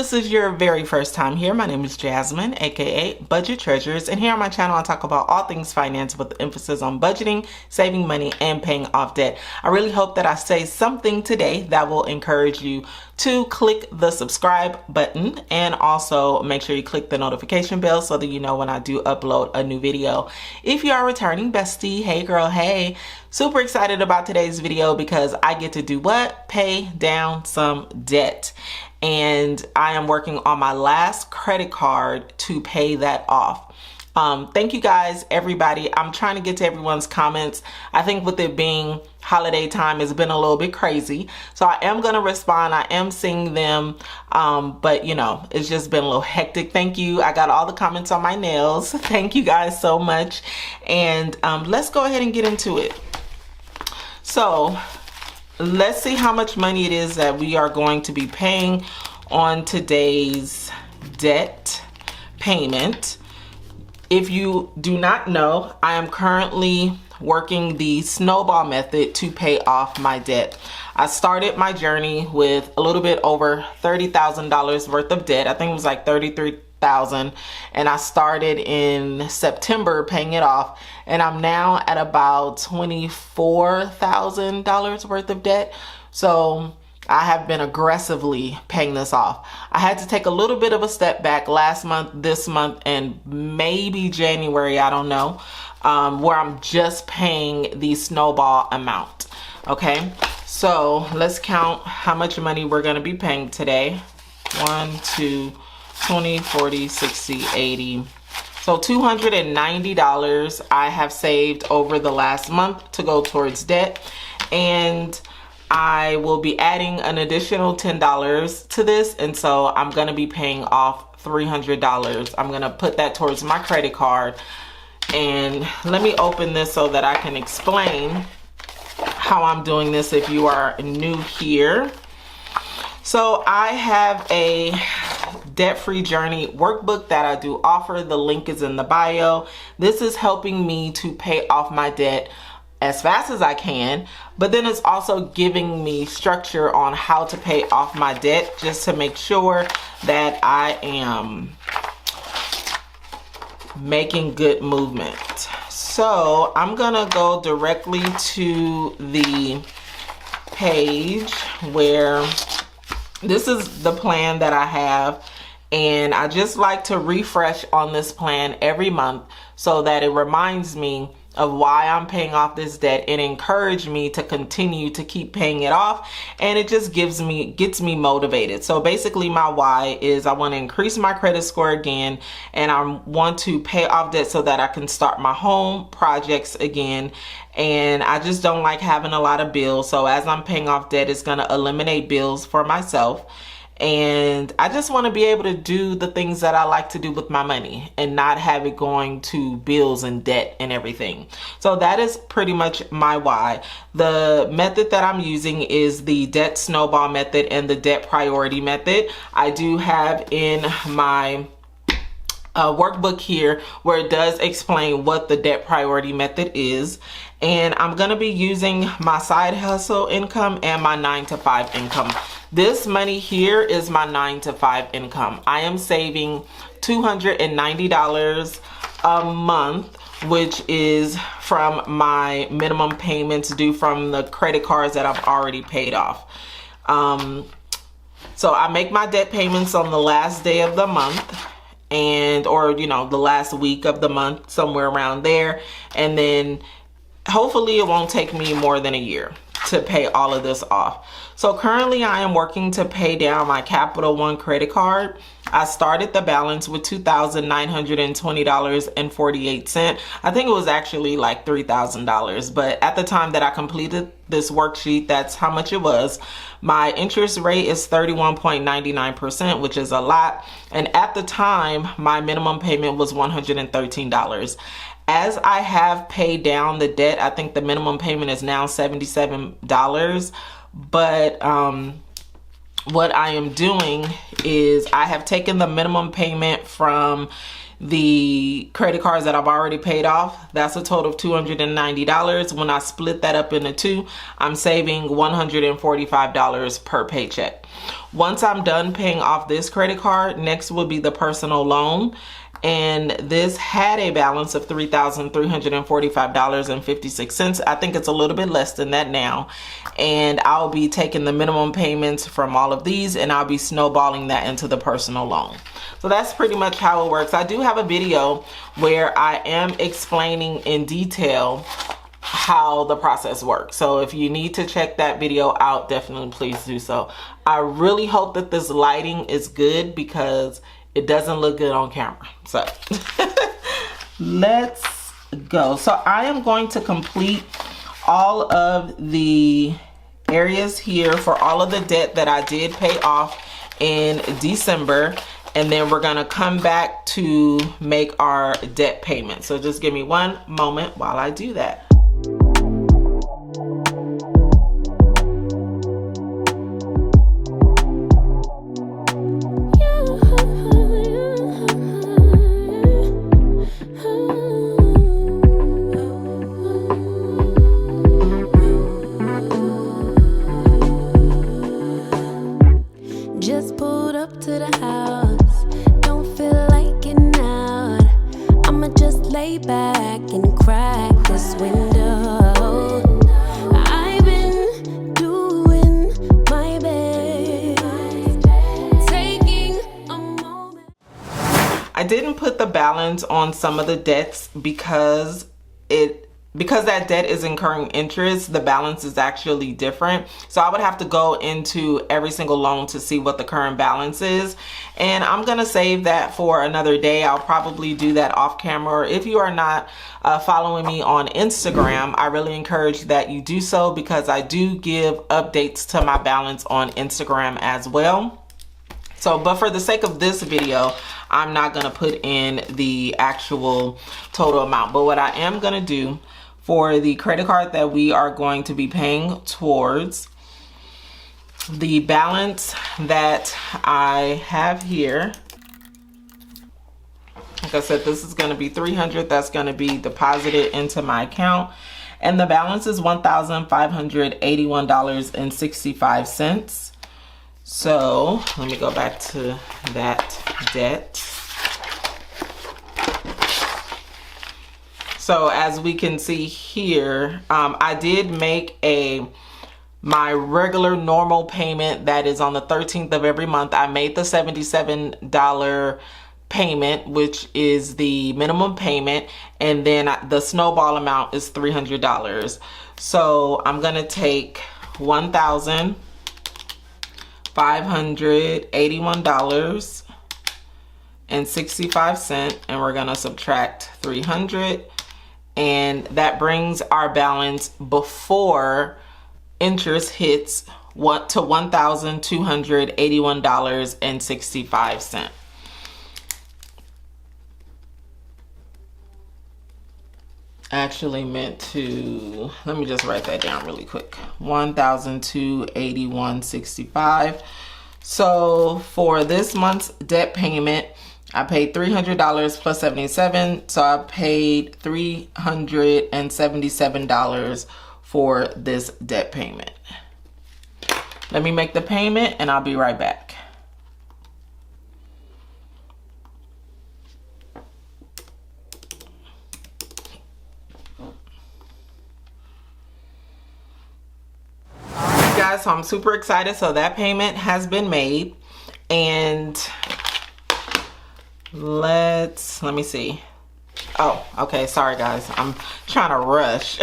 this is your very first time here, my name is Jasmine, aka Budget Treasures, and here on my channel I talk about all things finance with emphasis on budgeting, saving money, and paying off debt. I really hope that I say something today that will encourage you to click the subscribe button and also make sure you click the notification bell so that you know when I do upload a new video. If you are a returning bestie, hey girl, hey. Super excited about today's video because I get to do what? Pay down some debt. And I am working on my last credit card to pay that off. Thank you guys, everybody. I'm trying to get to everyone's comments. I think with it being holiday time, it's been a little bit crazy. So I am going to respond. I am seeing them. But you know, it's just been a little hectic. Thank you. I got all the comments on my nails. Thank you guys so much. And let's go ahead and get into it. So let's see how much money it is that we are going to be paying on today's debt payment. If you do not know, I am currently working the snowball method to pay off my debt. I started my journey with a little bit over $30,000 worth of debt. I think it was like $33,000, and I started in September paying it off, and I'm now at about $24,000 worth of debt. So I have been aggressively paying this off. I had to take a little bit of a step back last month, this month, and maybe January, I don't know, where I'm just paying the snowball amount. Okay, so let's count how much money we're going to be paying today. 1, 2, 20, 40, 60, 80. So $290 I have saved over the last month to go towards debt. And I will be adding an additional $10 to this. And so I'm going to be paying off $300. I'm going to put that towards my credit card. And let me open this so that I can explain how I'm doing this if you are new here. So I have a debt-free journey workbook that I do offer. The link is in the bio. This is helping me to pay off my debt as fast as I can, but then it's also giving me structure on how to pay off my debt, just to make sure that I am making good movement. So I'm gonna go directly to the page where this is the plan that I have, and I just like to refresh on this plan every month so that it reminds me of why I'm paying off this debt and encourage me to continue to keep paying it off, and it just gets me motivated. So basically my why is I want to increase my credit score again, and I want to pay off debt so that I can start my home projects again. And I just don't like having a lot of bills, so as I'm paying off debt, it's going to eliminate bills for myself. And I just want to be able to do the things that I like to do with my money and not have it going to bills and debt and everything. So that is pretty much my why. The method that I'm using is the debt snowball method and the debt priority method. I do have in my workbook here where it does explain what the debt priority method is. And I'm going to be using my side hustle income and my 9-to-5 income. This money here is my 9-to-5 income. I am saving $290 a month, which is from my minimum payments due from the credit cards that I've already paid off. So I make my debt payments on the last day of the month, or you know, the last week of the month, somewhere around there, and then hopefully it won't take me more than a year to pay all of this off. So currently I am working to pay down my Capital One credit card. I started the balance with $2,920.48. I think it was actually like $3,000, but at the time that I completed this worksheet, that's how much it was. My interest rate is 31.99%, which is a lot. And at the time, my minimum payment was $113. As I have paid down the debt, I think the minimum payment is now $77. But what I am doing is I have taken the minimum payment from the credit cards that I've already paid off. That's a total of $290. When I split that up into two, I'm saving $145 per paycheck. Once I'm done paying off this credit card, next will be the personal loan. And this had a balance of $3,345.56. I think it's a little bit less than that now. And I'll be taking the minimum payments from all of these and I'll be snowballing that into the personal loan. So that's pretty much how it works. I do have a video where I am explaining in detail how the process works. So if you need to check that video out, definitely please do so. I really hope that this lighting is good because it doesn't look good on camera. So let's go. So I am going to complete all of the areas here for all of the debt that I did pay off in December. And then we're gonna come back to make our debt payment. So just give me one moment while I do that. Just pulled up to the house, don't feel like getting out. I'ma just lay back and crack this window. I've been doing my best, taking a moment. I didn't put the balance on some of the debts because that debt is incurring interest. The balance is actually different. So I would have to go into every single loan to see what the current balance is. And I'm going to save that for another day. I'll probably do that off camera. If you are not following me on Instagram, I really encourage that you do so because I do give updates to my balance on Instagram as well. So, but for the sake of this video, I'm not going to put in the actual total amount. But what I am going to do for the credit card that we are going to be paying towards, the balance that I have here, like I said, this is going to be $300. That's going to be deposited into my account. And the balance is $1,581.65. So let me go back to that debt. So as we can see here, I did make my regular normal payment that is on the 13th of every month. I made the $77 payment, which is the minimum payment, and then the snowball amount is $300. So I'm gonna take $1,581.65 and we're gonna subtract 300. And that brings our balance before interest hits to $1,281.65. Actually meant to, let me just write that down really quick. $1,281.65. So for this month's debt payment, I paid $300 plus 77, so I paid $377 for this debt payment. Let me make the payment and I'll be right back. Alright guys, so I'm super excited. So that payment has been made, and let me see. Oh, okay, sorry guys, I'm trying to rush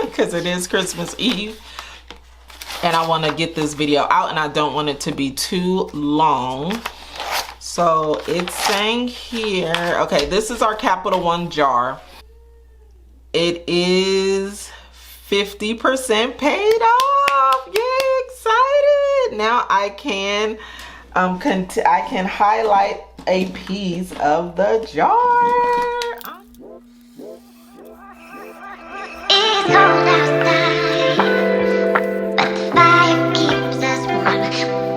because it is Christmas Eve and I want to get this video out and I don't want it to be too long. So it's saying here, okay, this is our Capital One jar. It is 50% paid off. Yay, excited. Now I can highlight a piece of the jar. It's cold outside, but the fire keeps us warm.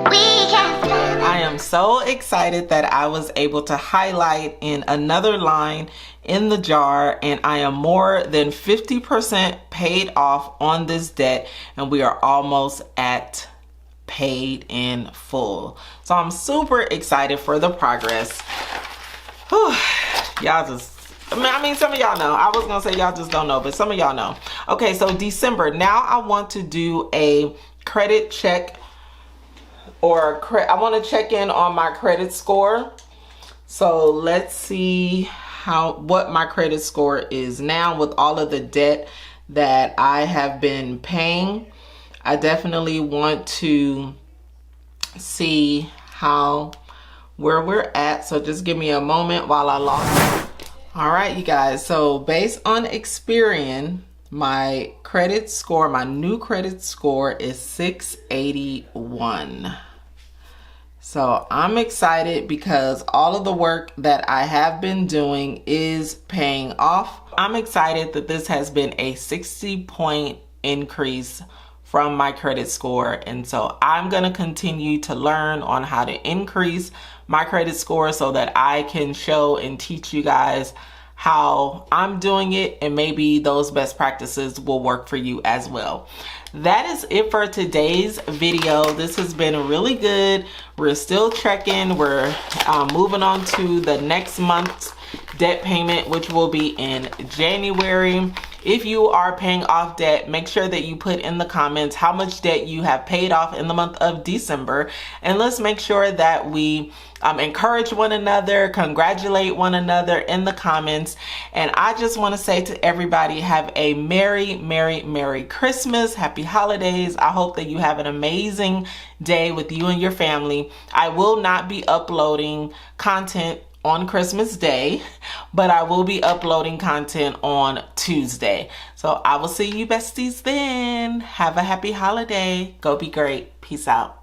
We can stand. I am so excited that I was able to highlight in another line in the jar, and I am more than 50% paid off on this debt, and we are almost at paid in full. So I'm super excited for the progress. Whew. Y'all just, I mean, some of y'all know. I was gonna say y'all just don't know, but some of y'all know. Okay, so December. Now I want to do a credit check, or I want to check in on my credit score. So let's see what my credit score is now with all of the debt that I have been paying. I definitely want to see where we're at. So just give me a moment while I log in. All right, you guys. So based on Experian, my credit score, my new credit score is 681. So I'm excited because all of the work that I have been doing is paying off. I'm excited that this has been a 60-point increase from my credit score. And so I'm going to continue to learn on how to increase my credit score so that I can show and teach you guys how I'm doing it, and maybe those best practices will work for you as well. That is it for today's video. This has been really good. We're still checking. We're moving on to the next month's debt payment, which will be in January. If you are paying off debt, make sure that you put in the comments how much debt you have paid off in the month of December. And let's make sure that we encourage one another, congratulate one another in the comments. And I just want to say to everybody, have a Merry, Merry, Merry Christmas. Happy holidays. I hope that you have an amazing day with you and your family. I will not be uploading content on Christmas Day, but I will be uploading content on Tuesday. So I will see you besties then. Have a happy holiday. Go be great. Peace out.